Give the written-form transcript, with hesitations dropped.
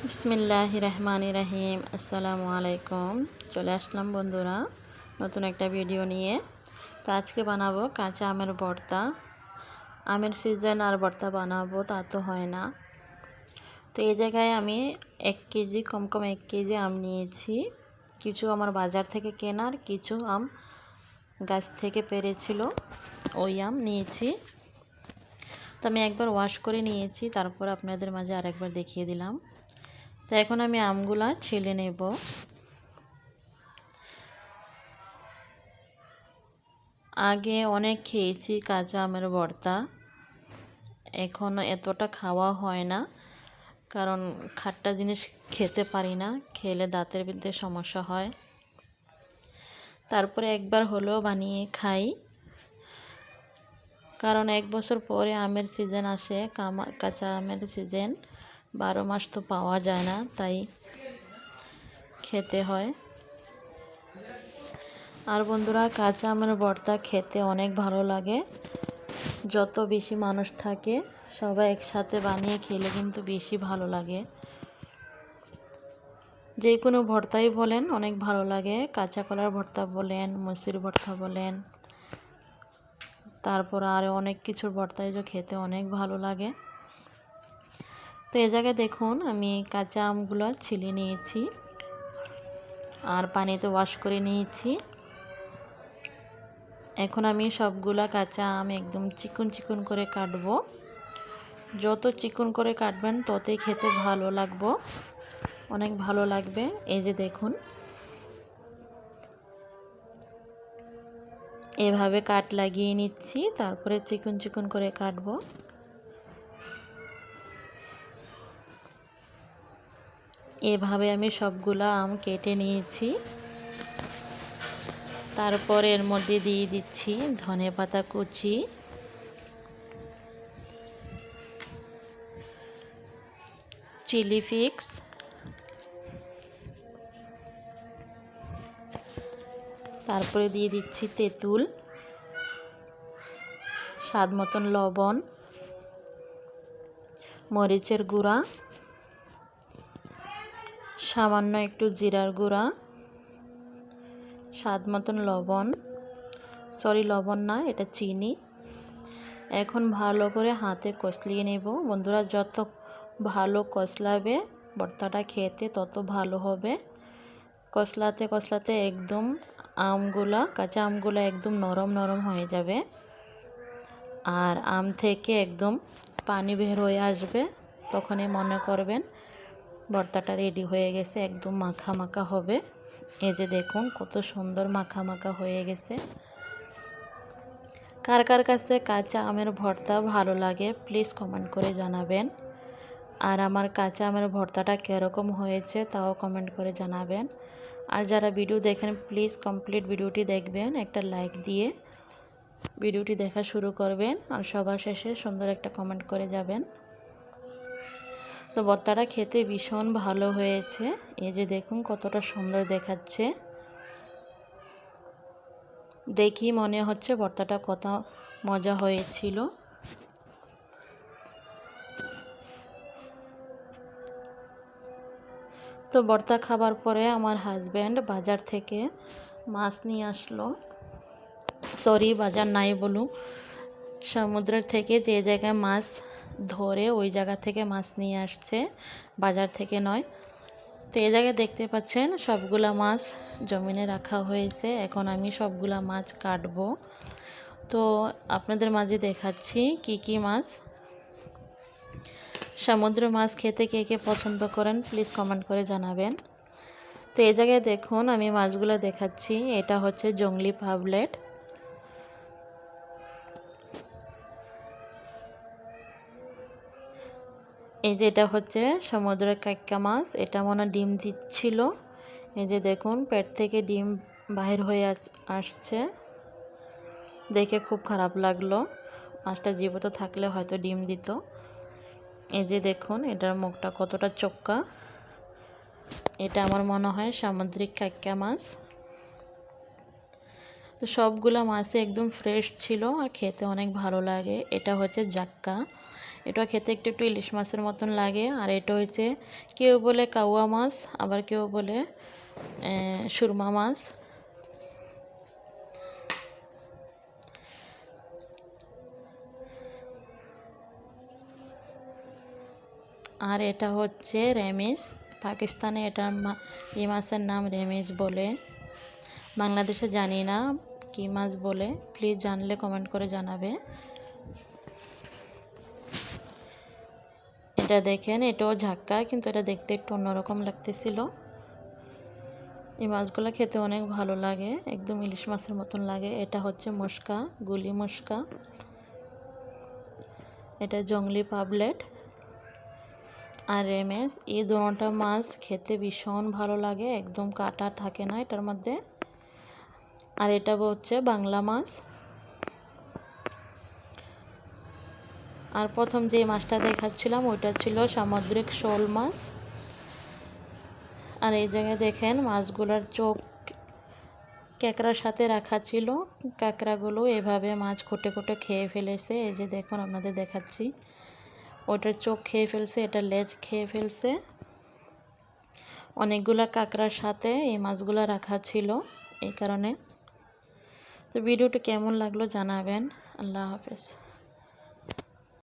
বিসমিল্লাহির রহমানির রহিম। আসসালামু আলাইকুম। চলে আসলাম বন্ধুরা নতুন একটা ভিডিও নিয়ে। তো আজকে বানাবো কাঁচা আমের ভর্তা। আমের সিজন আর ভর্তা বানাবো তা তো হয় না। তো এই জায়গায় আমি 1 কেজি কম 1 কেজি আম নিয়েছি। কিছু আমার বাজার থেকে কেনার, কিছু আম গাছ থেকে পেড়েছিল, ওই আম নিয়েছি। তো আমি একবার ওয়াশ করে নিয়েছি, তারপর আপনাদের মাঝে আরেকবার দেখিয়ে দিলাম। তো এখন আমি আমগুলা ছিলে নেব। আগে অনেক খেয়েছি কাঁচা আমের ভর্তা, এখন এতটা খাওয়া হয় না, কারণ খাট্টা জিনিস খেতে পারি না, খেলে দাঁতের ভিতরে সমস্যা হয়। তারপরে একবার হলেও বানিয়ে খাই, কারণ 1 বছর পরে আমের সিজন আসে, কাঁচা আমের সিজন। 12 মাস তো পাওয়া যায় না, তাই খেতে হয়। আর বন্ধুরা, কাঁচা আমের ভর্তা খেতে অনেক ভালো লাগে। যত বেশি মানুষ থাকে সবাই একসাথে বানিয়ে খেলে কিন্তু বেশি ভালো লাগে। যে কোনো ভর্তাই বলেন অনেক ভালো লাগে। কাঁচা কলার ভর্তা বলেন, মুসির ভর্তা বলেন, তারপর আরও অনেক কিছুর ভর্তাই যে খেতে অনেক ভালো লাগে। তো এই জায়গায় দেখুন আমি কাঁচা আমগুলো ছিলে নিয়েছি আর পানিতে ওয়াশ করে নিয়েছি। এখন আমি সবগুলা কাঁচা আম একদম চিকন চিকন করে কাটবো। যত চিকন করে কাটবেন ততই খেতে ভালো লাগবে, অনেক ভালো লাগবে। এই যে দেখুন, এভাবে কাট লাগিয়ে নিচ্ছি, তারপরে চিকন চিকন করে কাটবো। এভাবে আমি সবগুলা আম কেটে নিয়েছি। তারপর এর মধ্যে দিয়ে দিচ্ছি ধনেপাতা কুচি, চিলি ফ্লেক্স, তারপরে দিয়ে দিচ্ছি তেঁতুল, স্বাদ মতন লবণ, মরিচের গুঁড়া, সামান্য একটু জিরার গুঁড়া, স্বাদ মতন লবণ, লবণ না, এটা চিনি। এখন ভালো করে হাতে কষলিয়ে নেব। বন্ধুরা, যত ভালো কষলাবে ভর্তাটা খেতে তত ভালো হবে। কষলাতে কষলাতে একদম কাঁচা আমগুলা একদম নরম নরম হয়ে যাবে, আর আম থেকে একদম পানি বের হয়ে আসবে। তখনই মনে করবেন ভর্তাটা রেডি হয়ে গেছে, একদম মাখা মাখা হবে। এই যে দেখুন কত সুন্দর মাখা মাখা হয়ে গেছে। কার কার কাছে কাঁচা আমের ভর্তা ভালো লাগে প্লিজ কমেন্ট করে জানাবেন। আর আমার কাঁচা আমের ভর্তাটা কীরকম হয়েছে তাও কমেন্ট করে জানাবেন। আর যারা ভিডিও দেখেন প্লিজ কমপ্লিট ভিডিওটি দেখবেন, একটা লাইক দিয়ে ভিডিওটি দেখা শুরু করবেন, আর সবার শেষে সুন্দর একটা কমেন্ট করে যাবেন। তো ভর্তাটা খেতে ভীষণ ভালো হয়েছে। এই যে দেখুন কতটা সুন্দর দেখাচ্ছে, দেখি মনে হচ্ছে ভর্তাটা কত মজা হয়েছিল। তো ভর্তা খাবার পরে আমার হাজব্যান্ড বাজার থেকে মাছ নিয়ে আসলো। বাজার নাই বলুন, সমুদ্রের থেকে যে জায়গায় মাছ ধরে ওই জায়গা থেকে মাছ নিয়ে আসছে, বাজার থেকে নয়। তো এই জায়গায় দেখতে পাচ্ছেন সবগুলা মাছ জমিনে রাখা হয়েছে। এখন আমি সবগুলা মাছ কাটবো। তো আপনাদের মাঝে দেখাচ্ছি কি কি মাছ। সমুদ্র মাছ খেতে কে কে পছন্দ করেন প্লিজ কমেন্ট করে জানাবেন। তো এই জায়গায় দেখুন আমি মাছগুলো দেখাচ্ছি। এটা হচ্ছে জংলি পাবলেট, এই যে এটা হচ্ছে সমুদ্রের কাঁকড়া মাছ, এটা মনে ডিম দিচ্ছিল। এই যে দেখুন পেট থেকে ডিম বাহির হয়ে আসছে, দেখে খুব খারাপ লাগলো। মাছটা জীবিত থাকলে হয়তো ডিম দিত। এই যে দেখুন এটার মুখটা কতটা চোক্কা, এটা আমার মনে হয় সামুদ্রিক কাঁকড়া মাছ। তো সবগুলা মাছই একদম ফ্রেশ ছিল আর খেতে অনেক ভালো লাগে। এটা হচ্ছে জাক্কা, এটা খেতে একটু একটু ইলিশ মাছের মতন লাগে। আর এটা হচ্ছে কেউ বলে কাউয়া মাছ, আবার কেউ বলে সুরমা মাছ। আর এটা হচ্ছে রেমিস। পাকিস্তানে এটার এই মাছের নাম রেমিস বলে। বাংলাদেশে জানি না কি মাছ বলে, প্লিজ জানলে কমেন্ট করে জানাবে। এটা দেখেন, এটাও ঝাক্কা, কিন্তু এটা দেখতে একটু অন্যরকম লাগতেছিল। এই মাছগুলো খেতে অনেক ভালো লাগে, একদম ইলিশ মাছের মতন লাগে। এটা হচ্ছে মস্কা, গুলি মস্কা। এটা জংলি পাবলেট আর রেমেস। এই দুটোটা মাছ খেতে ভীষণ ভালো লাগে, একদম কাটা থাকে না এটার মধ্যে। আর এটা হচ্ছে বাংলা মাছ। আর প্রথম যে মাছটা দেখাচ্ছিলাম ওইটা ছিল সামুদ্রিক শোল মাছ। আর এই জায়গায় দেখেন মাছগুলোর চোখ কাঁকড়ার সাথে রাখা ছিল। কাঁকড়াগুলো এভাবে মাছ খুঁটে খুঁটে খেয়ে ফেলেছে। এই যে দেখুন, আপনাদের দেখাচ্ছি, ওটার চোখ খেয়ে ফেলছে, এটা লেজ খেয়ে ফেলছে। অনেকগুলা কাঁকড়ার সাথে এই মাছগুলো রাখা ছিল, এই কারণে। তো ভিডিওটি কেমন লাগলো জানাবেন। আল্লাহ হাফেজ।